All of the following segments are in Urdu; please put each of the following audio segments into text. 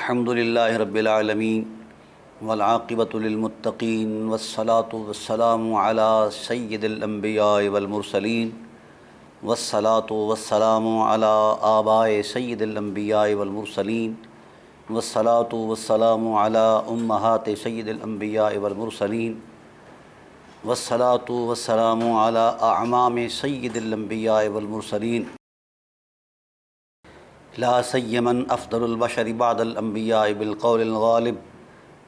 الحمد للہ رب العالمین والعاقبۃ للمتقین والصلاة والسلام علی سید الانبیاء والمرسلین والصلاة والسلام علی آباء سید الانبیاء والمرسلین والصلاة والسلام علی امہات سید الانبیاء والمرسلین والصلاة والسلام علی اعمام سید الانبیاء والمرسلین لا سیمن افضل البشر بعد الانبیاء بالقول الغالب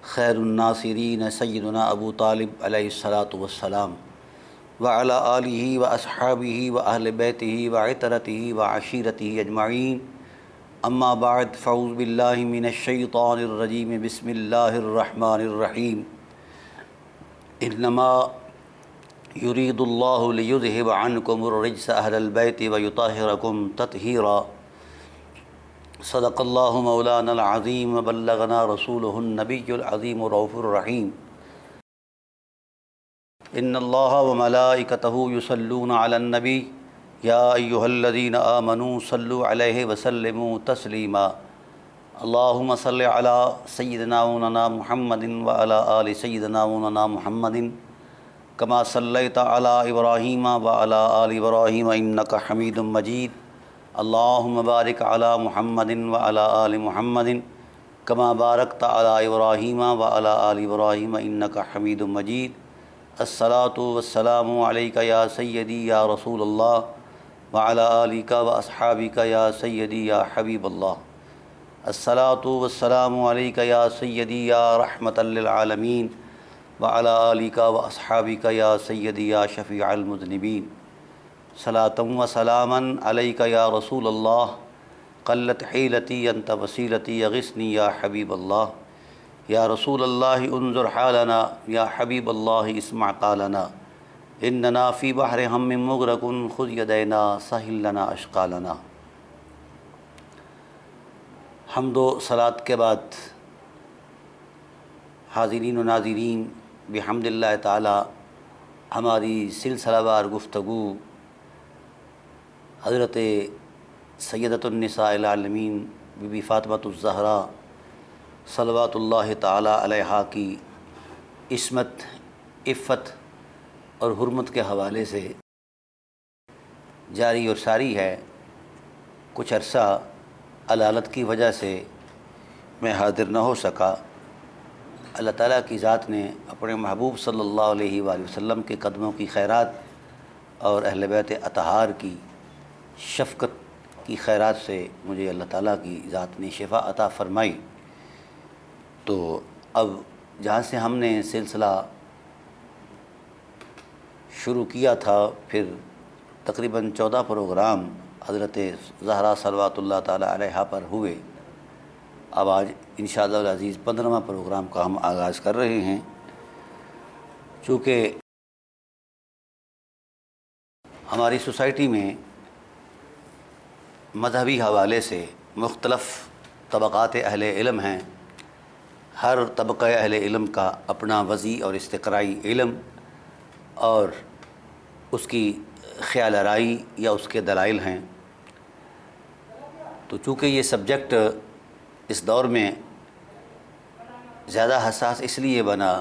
خیر الناصرین سیدنا ابو طالب علیہ الصلاۃ والسلام وعلی آلہ واصحابہ واہل بیتہ وعطرتہ وعشیرتہ اجمعین اما بعد فاعوذ باللہ من الشیطان الرجیم بسم اللہ الرحمن الرحیم انما یرید اللہ لیذہب عنکم الرجس اہل البیت ویطہرکم تطہیرا صدق اللہ مولانا العظیم وبلغنا رسولہ النبی العظیم الرؤوف الرحیم ان اللہ وملائکتہ یصلون علی النبی یا ایہا الذین آمنوا صلوا علیہ وسلموا تسلیما اللہم صل علی سیدنا مولانا محمد وعلی آل سیدنا مولانا محمد کما صلیت علی ابراہیم وعلی آل ابراہیم انک حمید مجید اللہم بارک علی محمد وعلی آل محمد کما بارکت علی ابراہیم وعلی آل ابراہیم انک حمید مجید الصلاۃ والسلام علیک یا سیدی یا رسول اللہ وعلی آلک واصحابک یا سیدی یا حبیب اللہ الصلاۃ والسلام علیک یا سیدی یا رحمۃ للعالمین وعلی آلک واصحابک یا سیدی یا شفیع المذنبین صلاۃ و سلاما علیک یا رسول اللہ قلت حیلتی انت وسیلتی اغثنی یا حبیب اللہ یا رسول اللہ انظر حالنا یا حبیب اللہ اسمع قالنا اننا فی بحر ہم مغرق خذ یدینا سہل لنا اشقالنا۔ حمد و صلاۃ کے بعد حاضرین و ناظرین بحمد اللہ تعالی ہماری سلسلہ وار گفتگو حضرت سیدۃ النساء العالمین بی بی فاطمۃ الزہرا صلوات اللہ تعالی علیہا کی عصمت، عفت اور حرمت کے حوالے سے جاری اور ساری ہے۔ کچھ عرصہ علالت کی وجہ سے میں حاضر نہ ہو سکا۔ اللہ تعالیٰ کی ذات نے اپنے محبوب صلی اللہ علیہ وآلہ وسلم کے قدموں کی خیرات اور اہل بیت اطہار کی شفقت کی خیرات سے مجھے اللہ تعالیٰ کی ذات نے شفا عطا فرمائی۔ تو اب جہاں سے ہم نے سلسلہ شروع کیا تھا، پھر تقریباً 14 پروگرام حضرت زہرا صلوات اللہ تعالیٰ علیہا پر ہوئے۔ اب آج انشاءاللہ العزیز 15واں پروگرام کا ہم آغاز کر رہے ہیں۔ چونکہ ہماری سوسائٹی میں مذہبی حوالے سے مختلف طبقات اہل علم ہیں، ہر طبقہ اہل علم کا اپنا وضعی اور استقرائی علم اور اس کی خیال آرائی یا اس کے دلائل ہیں۔ تو چونکہ یہ سبجیکٹ اس دور میں زیادہ حساس اس لیے بنا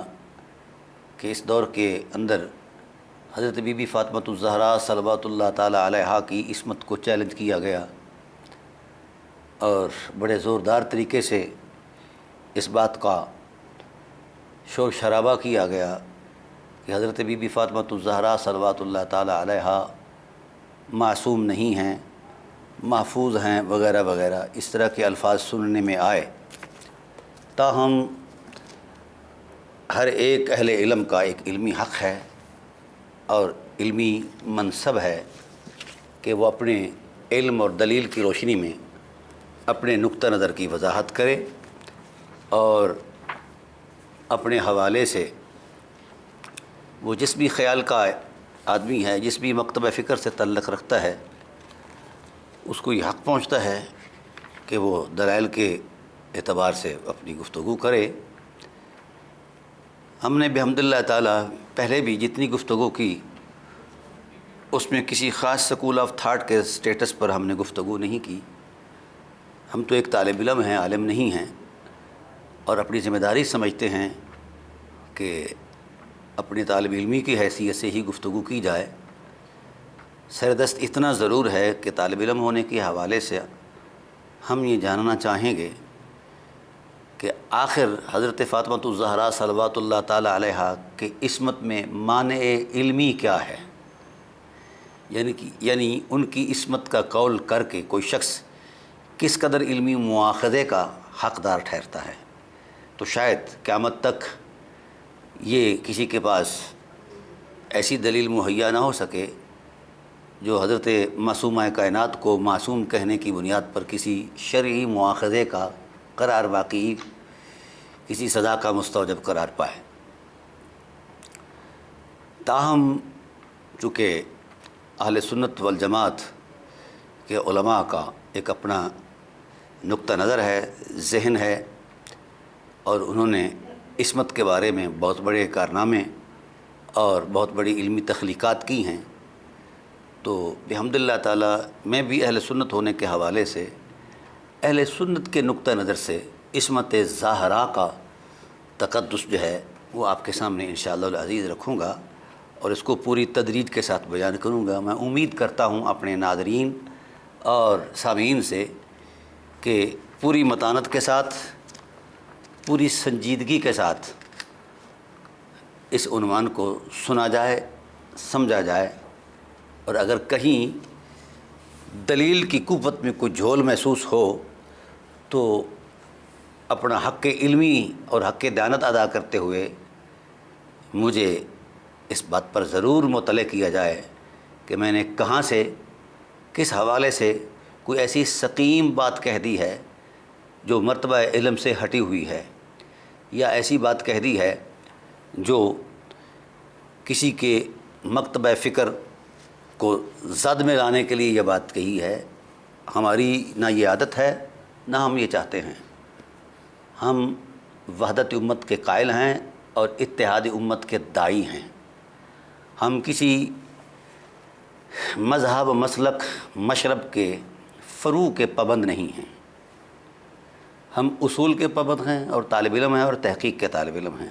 کہ اس دور کے اندر حضرت بی بی فاطمۃ الزہرا صلوات اللہ تعالی علیہا کی عصمت کو چیلنج کیا گیا اور بڑے زوردار طریقے سے اس بات کا شور شرابہ کیا گیا کہ حضرت بی بی فاطمۃ الزہرا صلوات اللہ تعالی علیہا معصوم نہیں ہیں، محفوظ ہیں وغیرہ وغیرہ، اس طرح کے الفاظ سننے میں آئے۔ تاہم ہر ایک اہل علم کا ایک علمی حق ہے اور علمی منصب ہے کہ وہ اپنے علم اور دلیل کی روشنی میں اپنے نقطہ نظر کی وضاحت کرے اور اپنے حوالے سے وہ جس بھی خیال کا آدمی ہے، جس بھی مکتبہ فکر سے تعلق رکھتا ہے، اس کو یہ حق پہنچتا ہے کہ وہ دلائل کے اعتبار سے اپنی گفتگو کرے۔ ہم نے بحمد اللہ تعالیٰ پہلے بھی جتنی گفتگو کی اس میں کسی خاص سکول آف تھاٹ کے سٹیٹس پر ہم نے گفتگو نہیں کی۔ ہم تو ایک طالب علم ہیں، عالم نہیں ہیں، اور اپنی ذمہ داری سمجھتے ہیں کہ اپنی طالب علمی کی حیثیت سے ہی گفتگو کی جائے، سردست اتنا ضرور ہے کہ طالب علم ہونے کے حوالے سے ہم یہ جاننا چاہیں گے کہ آخر حضرت فاطمۃ الزہرا صلوات اللہ تعالی علیہا کے عصمت میں مانع علمی کیا ہے، یعنی ان کی عصمت کا قول کر کے کوئی شخص کس قدر علمی مواخذے کا حقدار ٹھہرتا ہے۔ تو شاید قیامت تک یہ کسی کے پاس ایسی دلیل مہیا نہ ہو سکے جو حضرت معصومہ کائنات کو معصوم کہنے کی بنیاد پر کسی شرعی مواخذے کا قرار واقعی کسی سزا کا مستوجب قرار پائے۔ تاہم چونکہ اہل سنت والجماعت کے علماء کا ایک اپنا نقطہ نظر ہے، ذہن ہے، اور انہوں نے عصمت کے بارے میں بہت بڑے کارنامے اور بہت بڑی علمی تخلیقات کی ہیں، تو بحمد اللہ تعالیٰ میں بھی اہل سنت ہونے کے حوالے سے اہل سنت کے نقطہ نظر سے عصمت ظاہرہ کا تقدس جو ہے وہ آپ کے سامنے انشاءاللہ العزیز رکھوں گا اور اس کو پوری تدریج کے ساتھ بیان کروں گا۔ میں امید کرتا ہوں اپنے ناظرین اور سامعین سے کہ پوری متانت کے ساتھ، پوری سنجیدگی کے ساتھ اس عنوان کو سنا جائے، سمجھا جائے، اور اگر کہیں دلیل کی قوت میں کوئی جھول محسوس ہو تو اپنا حق علمی اور حق دیانت ادا کرتے ہوئے مجھے اس بات پر ضرور مطلع کیا جائے کہ میں نے کہاں سے، کس حوالے سے کوئی ایسی سقیم بات کہہ دی ہے جو مرتبہ علم سے ہٹی ہوئی ہے، یا ایسی بات کہہ دی ہے جو کسی کے مکتبہ فکر کو زد میں لانے کے لیے یہ بات کہی ہے۔ ہماری نہ یہ عادت ہے، نہ ہم یہ چاہتے ہیں۔ ہم وحدت امت کے قائل ہیں اور اتحاد امت کے داعی ہیں۔ ہم کسی مذہب، مسلک، مشرب کے فروع کے پابند نہیں ہیں۔ ہم اصول کے پابند ہیں اور طالب علم ہیں اور تحقیق کے طالب علم ہیں۔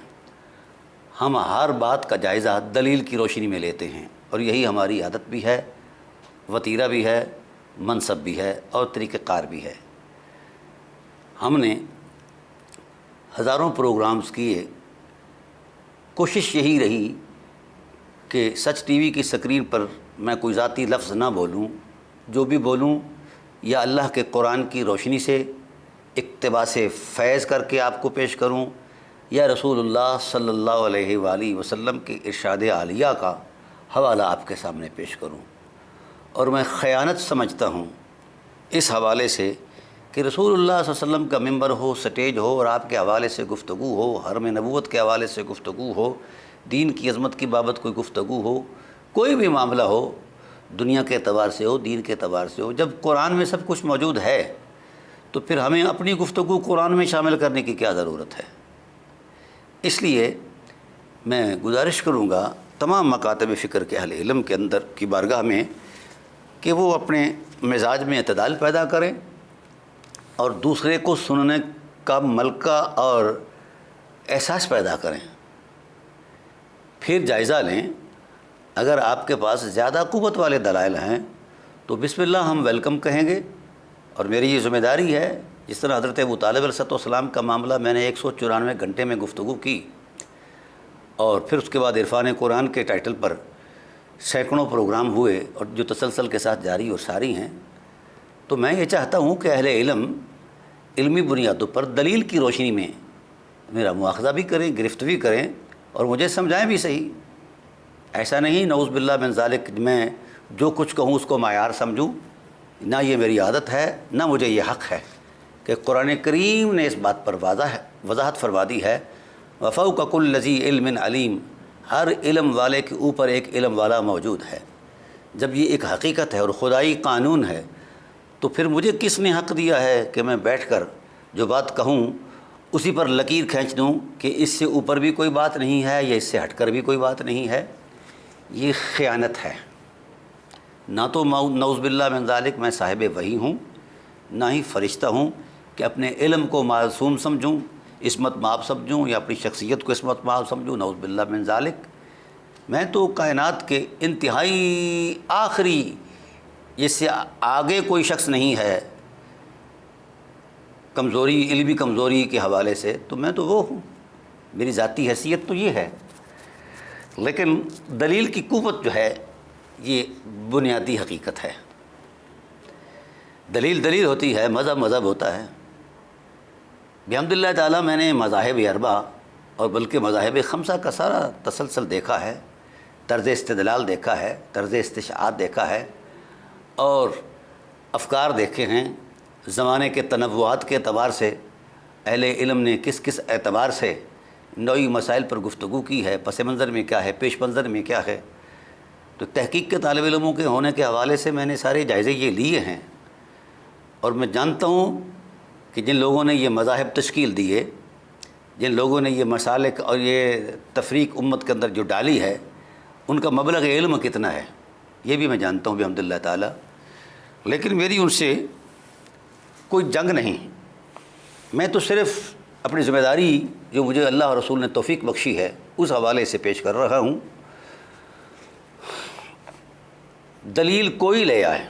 ہم ہر بات کا جائزہ دلیل کی روشنی میں لیتے ہیں، اور یہی ہماری عادت بھی ہے، وتیرہ بھی ہے، منصب بھی ہے اور طریقہ کار بھی ہے۔ ہم نے ہزاروں پروگرامز کیے، کوشش یہی رہی کہ سچ ٹی وی کی سکرین پر میں کوئی ذاتی لفظ نہ بولوں، جو بھی بولوں یا اللہ کے قرآن کی روشنی سے اقتباس فیض کر کے آپ کو پیش کروں، یا رسول اللہ صلی اللہ علیہ وآلہ وسلم کے ارشاد عالیہ کا حوالہ آپ کے سامنے پیش کروں۔ اور میں خیانت سمجھتا ہوں اس حوالے سے کہ رسول اللہ صلی اللہ علیہ وسلم کا ممبر ہو، سٹیج ہو، اور آپ کے حوالے سے گفتگو ہو، حرم نبوت کے حوالے سے گفتگو ہو، دین کی عظمت کی بابت کوئی گفتگو ہو، کوئی بھی معاملہ ہو، دنیا کے اعتبار سے ہو، دین کے اعتبار سے ہو، جب قرآن میں سب کچھ موجود ہے تو پھر ہمیں اپنی گفتگو قرآن میں شامل کرنے کی کیا ضرورت ہے؟ اس لیے میں گزارش کروں گا تمام مکاتب فکر کے اہل علم کے اندر کی بارگاہ میں کہ وہ اپنے مزاج میں اعتدال پیدا کریں اور دوسرے کو سننے کا ملکہ اور احساس پیدا کریں، پھر جائزہ لیں۔ اگر آپ کے پاس زیادہ قوت والے دلائل ہیں تو بسم اللہ ہم ویلکم کہیں گے، اور میری یہ ذمہ داری ہے، جس طرح حضرت ابو طالب علیہ السلام کا معاملہ میں نے 194 گھنٹے میں گفتگو کی، اور پھر اس کے بعد عرفان قرآن کے ٹائٹل پر سینکڑوں پروگرام ہوئے اور جو تسلسل کے ساتھ جاری اور ساری ہیں، تو میں یہ چاہتا ہوں کہ اہل علم علمی بنیادوں پر دلیل کی روشنی میں میرا مواخذہ بھی کریں، گرفت بھی کریں، اور مجھے سمجھائیں بھی صحیح۔ ایسا نہیں نعوذ باللہ من ذالک میں جو کچھ کہوں اس کو معیار سمجھوں، نہ یہ میری عادت ہے، نہ مجھے یہ حق ہے کہ قرآن کریم نے اس بات پر وضاحت فرما دی ہے، وَفَوْقَ كُلِّ ذِي عِلْمٍ عَلِيمٍ، ہر علم والے کے اوپر ایک علم والا موجود ہے۔ جب یہ ایک حقیقت ہے اور خدائی قانون ہے تو پھر مجھے کس نے حق دیا ہے کہ میں بیٹھ کر جو بات کہوں اسی پر لکیر کھینچ دوں کہ اس سے اوپر بھی کوئی بات نہیں ہے یا اس سے ہٹ کر بھی کوئی بات نہیں ہے؟ یہ خیانت ہے۔ نہ تو نعوذ باللہ من ذالک میں صاحب وحی ہوں، نہ ہی فرشتہ ہوں کہ اپنے علم کو معصوم سمجھوں، عصمت مآب سمجھوں یا اپنی شخصیت کو عصمت مآب سمجھوں، نعوذ باللہ من ذالک۔ میں تو کائنات کے انتہائی آخری، جس سے آگے کوئی شخص نہیں ہے کمزوری، علمی کمزوری کے حوالے سے، تو میں تو وہ ہوں، میری ذاتی حیثیت تو یہ ہے۔ لیکن دلیل کی قوت جو ہے یہ بنیادی حقیقت ہے۔ دلیل ہوتی ہے، مذہب ہوتا ہے۔ بحمد اللہ تعالیٰ میں نے مذاہب اربعہ اور بلکہ مذاہب خمسہ کا سارا تسلسل دیکھا ہے، طرز استدلال دیکھا ہے، طرز استشہاد دیکھا ہے، اور افکار دیکھے ہیں، زمانے کے تنوعات کے اعتبار سے اہل علم نے کس کس اعتبار سے نوعی مسائل پر گفتگو کی ہے، پس منظر میں کیا ہے، پیش منظر میں کیا ہے۔ تو تحقیق کے طالب علموں کے ہونے کے حوالے سے میں نے سارے جائزے یہ لیے ہیں، اور میں جانتا ہوں کہ جن لوگوں نے یہ مذاہب تشکیل دیے، جن لوگوں نے یہ مسالک اور یہ تفریق امت کے اندر جو ڈالی ہے، ان کا مبلغ علم کتنا ہے، یہ بھی میں جانتا ہوں بحمد اللہ تعالیٰ۔ لیکن میری ان سے کوئی جنگ نہیں، میں تو صرف اپنی ذمہ داری جو مجھے اللہ اور رسول نے توفیق بخشی ہے اس حوالے سے پیش کر رہا ہوں۔ دلیل کوئی لے آئے،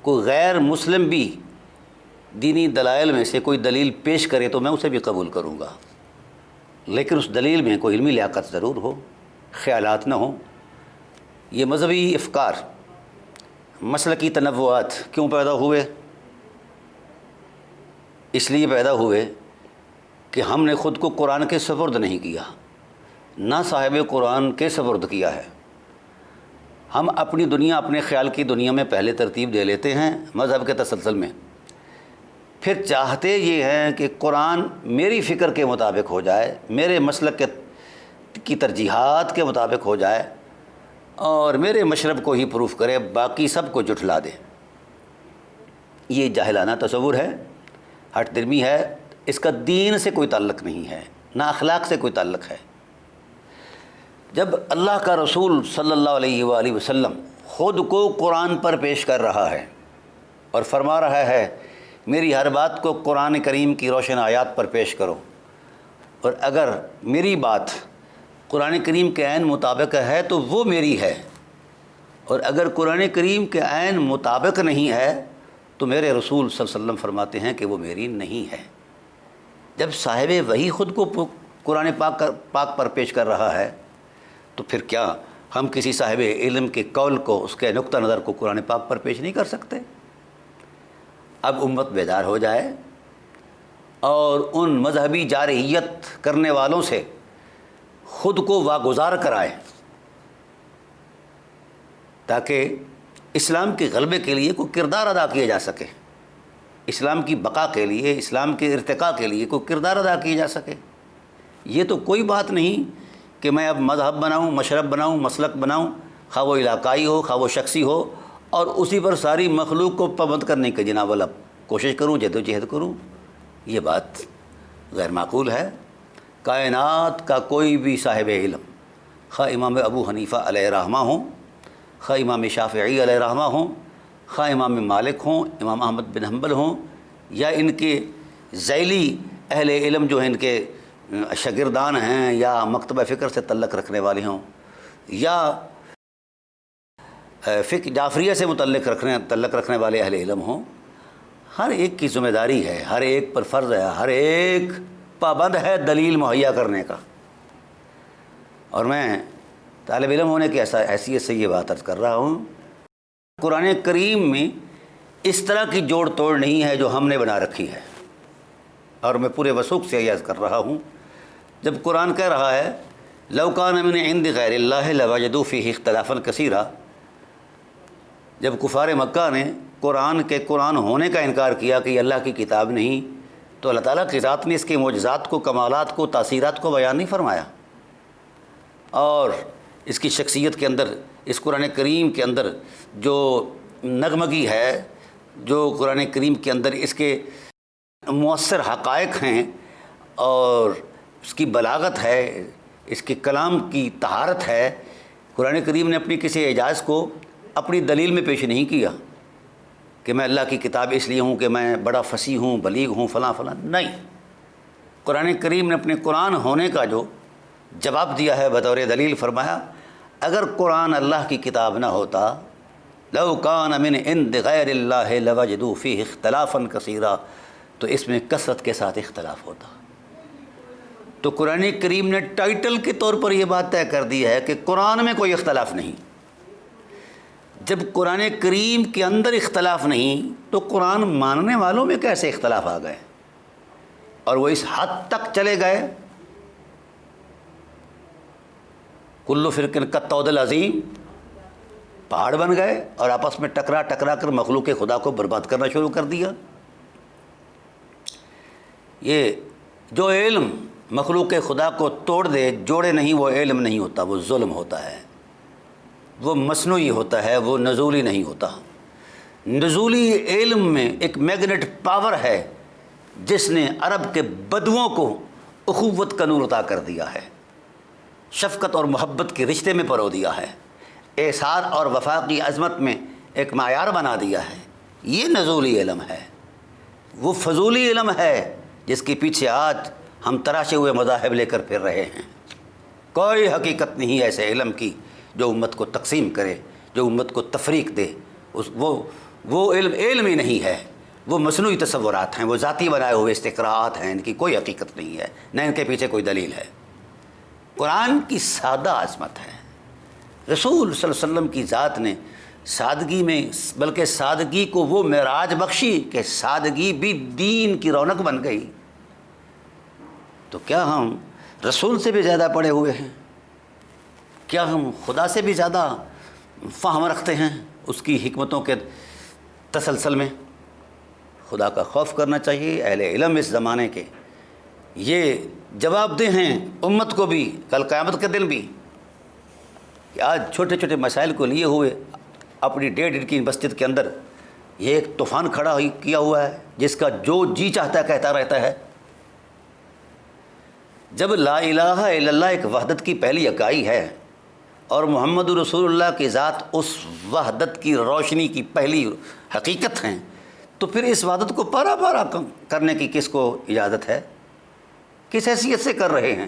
کوئی غیر مسلم بھی دینی دلائل میں سے کوئی دلیل پیش کرے تو میں اسے بھی قبول کروں گا، لیکن اس دلیل میں کوئی علمی لیاقت ضرور ہو، خیالات نہ ہوں۔ یہ مذہبی افکار، مسلکی تنوعات کیوں پیدا ہوئے؟ اس لیے پیدا ہوئے کہ ہم نے خود کو قرآن کے سپرد نہیں کیا، نہ صاحب قرآن کے سپرد کیا ہے۔ ہم اپنی دنیا، اپنے خیال کی دنیا میں پہلے ترتیب دے لیتے ہیں مذہب کے تسلسل میں، پھر چاہتے یہ ہیں کہ قرآن میری فکر کے مطابق ہو جائے، میرے مسلک کی ترجیحات کے مطابق ہو جائے، اور میرے مشرب کو ہی پروف کرے، باقی سب کو جھٹلا دے۔ یہ جاہلانہ تصور ہے، ہٹ درمی ہے، اس کا دین سے کوئی تعلق نہیں ہے، نہ اخلاق سے کوئی تعلق ہے۔ جب اللہ کا رسول صلی اللہ علیہ وآلہ وسلم خود کو قرآن پر پیش کر رہا ہے اور فرما رہا ہے میری ہر بات کو قرآن کریم کی روشن آیات پر پیش کرو، اور اگر میری بات قرآن کریم کے عین مطابق ہے تو وہ میری ہے، اور اگر قرآن کریم کے عین مطابق نہیں ہے تو میرے رسول صلی اللہ علیہ وسلم فرماتے ہیں کہ وہ میری نہیں ہے۔ جب صاحب وحی خود کو قرآن پاک پر پیش کر رہا ہے تو پھر کیا ہم کسی صاحب علم کے قول کو، اس کے نقطہ نظر کو قرآن پاک پر پیش نہیں کر سکتے؟ اب امت بیدار ہو جائے اور ان مذہبی جارحیت کرنے والوں سے خود کو واگزار کرائے، تاکہ اسلام کے غلبے کے لیے کوئی کردار ادا کیا جا سکے، اسلام کی بقا کے لیے، اسلام کے ارتقاء کے لیے کوئی کردار ادا کیا جا سکے۔ یہ تو کوئی بات نہیں کہ میں اب مذہب بناؤں، مشرب بناؤں، مسلک بناؤں، خواہ وہ علاقائی ہو، خواہ وہ شخصی ہو، اور اسی پر ساری مخلوق کو پابند کرنے کی جناب والا کوشش کروں، جدوجہد کروں۔ یہ بات غیر معقول ہے۔ کائنات کا کوئی بھی صاحب علم، خواہ امام ابو حنیفہ علیہ رحمہ ہوں، خواہ امام شافعی علیہ رحمہ ہوں، خواہ امام مالک ہوں، امام احمد بن حنبل ہوں، یا ان کے ذیلی اہل علم جو ہیں، ان کے شاگردان ہیں، یا مکتبہ فکر سے تعلق رکھنے والے ہوں، یا فقہ جعفریہ سے تعلق رکھنے والے اہل علم ہوں، ہر ایک کی ذمہ داری ہے، ہر ایک پر فرض ہے، ہر ایک پابند ہے دلیل مہیا کرنے کا۔ اور میں طالب علم ہونے کی حیثیت سے یہ بات عرض کر رہا ہوں، قرآن کریم میں اس طرح کی جوڑ توڑ نہیں ہے جو ہم نے بنا رکھی ہے، اور میں پورے وثوق سے یہ عرض کر رہا ہوں۔ جب قرآن کہہ رہا ہے لو کان من عند غیر اللہ لوجدوا فیہ اختلافا کثیرا، جب کفار مکہ نے قرآن ہونے کا انکار کیا کہ یہ اللہ کی کتاب نہیں، تو اللہ تعالیٰ کی ذات نے اس کے معجزات کو، کمالات کو، تاثیرات کو بیان نہیں فرمایا، اور اس کی شخصیت کے اندر، اس قرآن کریم کے اندر جو نغمگی ہے، جو قرآن کریم کے اندر اس کے مؤثر حقائق ہیں، اور اس کی بلاغت ہے، اس کے کلام کی طہارت ہے، قرآن کریم نے اپنی کسی اعجاز کو اپنی دلیل میں پیش نہیں کیا کہ میں اللہ کی کتاب اس لیے ہوں کہ میں بڑا فصیح ہوں، بلیغ ہوں، فلاں فلاں، نہیں۔ قرآن کریم نے اپنے قرآن ہونے کا جو جواب دیا ہے بطور دلیل فرمایا اگر قرآن اللہ کی کتاب نہ ہوتا لو کان من عند غیر اللہ لوجدوا فیہ اختلافا کثیرا، تو اس میں کثرت کے ساتھ اختلاف ہوتا۔ تو قرآن کریم نے ٹائٹل کے طور پر یہ بات طے کر دی ہے کہ قرآن میں کوئی اختلاف نہیں۔ جب قرآن کریم کے اندر اختلاف نہیں تو قرآن ماننے والوں میں کیسے اختلاف آ گئے؟ اور وہ اس حد تک چلے گئے کلو فرقن کالطود العظیم، پہاڑ بن گئے اور آپس میں ٹکرا کر مخلوق خدا کو برباد کرنا شروع کر دیا۔ یہ جو علم مخلوق خدا کو توڑ دے جوڑے نہیں، وہ علم نہیں ہوتا، وہ ظلم ہوتا ہے، وہ مصنوعی ہوتا ہے، وہ نزولی نہیں ہوتا۔ نزولی علم میں ایک میگنیٹ پاور ہے جس نے عرب کے بدوؤں کو اخوت کا نور عطا کر دیا ہے، شفقت اور محبت کے رشتے میں پرو دیا ہے، احسان اور وفا کی عظمت میں ایک معیار بنا دیا ہے۔ یہ نزولی علم ہے، وہ فضولی علم ہے جس کے پیچھے آج ہم تراشے ہوئے مذاہب لے کر پھر رہے ہیں۔ کوئی حقیقت نہیں ایسے علم کی جو امت کو تقسیم کرے، جو امت کو تفریق دے۔ وہ علم ہی نہیں ہے، وہ مصنوعی تصورات ہیں، وہ ذاتی بنائے ہوئے استقراءات ہیں، ان کی کوئی حقیقت نہیں ہے، نہ ان کے پیچھے کوئی دلیل ہے۔ قرآن کی سادہ عظمت ہے۔ رسول صلی اللہ علیہ وسلم کی ذات نے سادگی میں، بلکہ سادگی کو وہ معراج بخشی کہ سادگی بھی دین کی رونق بن گئی۔ تو کیا ہم رسول سے بھی زیادہ پڑھے ہوئے ہیں؟ کیا ہم خدا سے بھی زیادہ فہم رکھتے ہیں اس کی حکمتوں کے تسلسل میں؟ خدا کا خوف کرنا چاہیے۔ اہل علم اس زمانے کے یہ جواب دہ ہیں امت کو بھی، کل قیامت کے دن بھی، کہ آج چھوٹے چھوٹے مسائل کو لیے ہوئے اپنی 1.5 کی مسجد کے اندر یہ ایک طوفان کھڑا کیا ہوا ہے جس کا جو جی چاہتا ہے کہتا رہتا ہے۔ جب لا الہ الا اللہ ایک وحدت کی پہلی اکائی ہے اور محمد رسول اللہ کی ذات اس وحدت کی روشنی کی پہلی حقیقت ہیں، تو پھر اس وحدت کو پارا پارا کرنے کی کس کو اجازت ہے؟ کس حیثیت سے کر رہے ہیں؟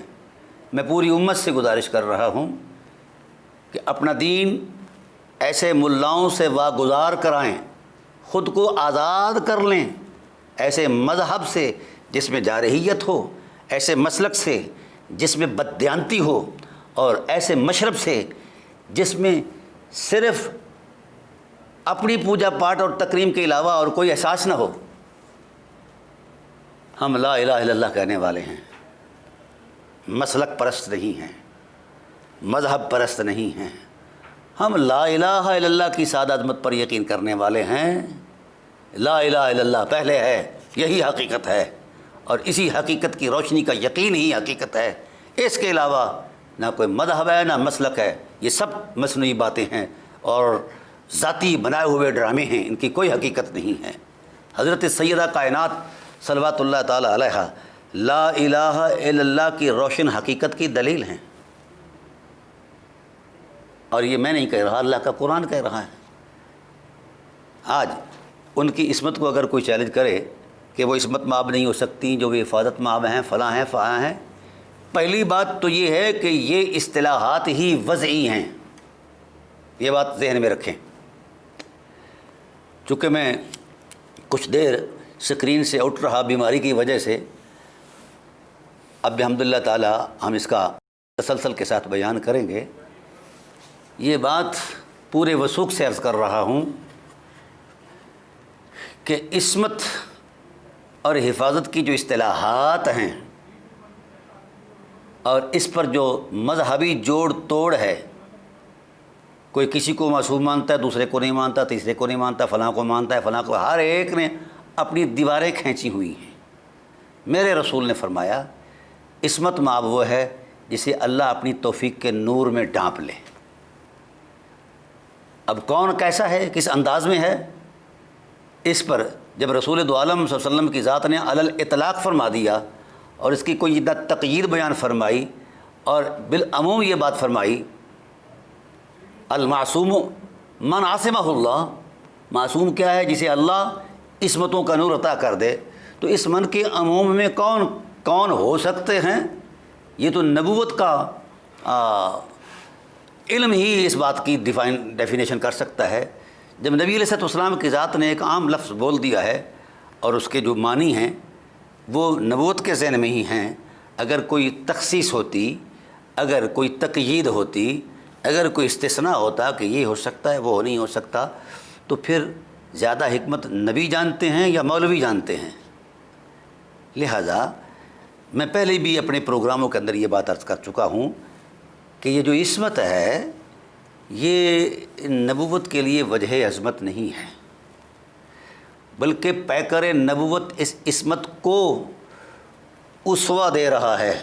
میں پوری امت سے گزارش کر رہا ہوں کہ اپنا دین ایسے ملاؤں سے واگزار کرائیں، خود کو آزاد کر لیں، ایسے مذہب سے جس میں جارحیت ہو، ایسے مسلک سے جس میں بددیانتی ہو، اور ایسے مشرب سے جس میں صرف اپنی پوجا پاٹ اور تکریم کے علاوہ اور کوئی احساس نہ ہو۔ ہم لا الہ الا اللہ کہنے والے ہیں، مسلک پرست نہیں ہیں، مذہب پرست نہیں ہیں، ہم لا الہ الا اللہ کی سادہ عظمت پر یقین کرنے والے ہیں۔ لا الہ الا اللہ پہلے ہے، یہی حقیقت ہے، اور اسی حقیقت کی روشنی کا یقین ہی حقیقت ہے۔ اس کے علاوہ نہ کوئی مذہب ہے نہ مسلک ہے، یہ سب مصنوعی باتیں ہیں اور ذاتی بنائے ہوئے ڈرامے ہیں، ان کی کوئی حقیقت نہیں ہے۔ حضرت سیدہ کائنات صلوات اللہ تعالی علیہا لا الہ الا اللہ کی روشن حقیقت کی دلیل ہیں، اور یہ میں نہیں کہہ رہا، اللہ کا قرآن کہہ رہا ہے۔ آج ان کی عصمت کو اگر کوئی چیلنج کرے کہ وہ عصمت مآب نہیں ہو سکتی، جو وہ حفاظت مآب ہیں، فلاں ہیں فلاں ہیں، پہلی بات تو یہ ہے کہ یہ اصطلاحات ہی وضعی ہیں، یہ بات ذہن میں رکھیں۔ چونکہ میں کچھ دیر سکرین سے اٹھ رہا بیماری کی وجہ سے، اب الحمدللہ تعالی ہم اس کا تسلسل کے ساتھ بیان کریں گے۔ یہ بات پورے وثوق سے عرض کر رہا ہوں کہ عصمت اور حفاظت کی جو اصطلاحات ہیں اور اس پر جو مذہبی جوڑ توڑ ہے، کوئی کسی کو معصوم مانتا ہے، دوسرے کو نہیں مانتا، تیسرے کو نہیں مانتا، فلاں کو مانتا ہے، فلاں کو، ہر ایک نے اپنی دیواریں کھینچی ہوئی ہیں۔ میرے رسول نے فرمایا عصمت مآب وہ ہے جسے اللہ اپنی توفیق کے نور میں ڈھانپ لے۔ اب کون کیسا ہے، کس انداز میں ہے، اس پر جب رسول دو عالم صلی اللہ علیہ وسلم کی ذات نے علی الاطلاق فرما دیا اور اس کی کوئی نہ تقیید بیان فرمائی اور بالعموم یہ بات فرمائی، المعصوم من عصمہ اللہ، معصوم کیا ہے؟ جسے اللہ عصمتوں کا نور عطا کر دے۔ تو اس من کے عموم میں کون کون ہو سکتے ہیں، یہ تو نبوت کا علم ہی اس بات کی ڈیفینیشن کر سکتا ہے۔ جب نبی علیہ السلام کی ذات نے ایک عام لفظ بول دیا ہے اور اس کے جو معنی ہیں وہ نبوت کے ذہن میں ہی ہیں، اگر کوئی تخصیص ہوتی، اگر کوئی تقیید ہوتی، اگر کوئی استثناء ہوتا کہ یہ ہو سکتا ہے وہ نہیں ہو سکتا، تو پھر زیادہ حکمت نبی جانتے ہیں یا مولوی جانتے ہیں؟ لہذا میں پہلے بھی اپنے پروگراموں کے اندر یہ بات عرض کر چکا ہوں کہ یہ جو عصمت ہے یہ نبوت کے لیے وجہ عظمت نہیں ہے، بلکہ پیکر نبوت اس عصمت کو اسوہ دے رہا ہے۔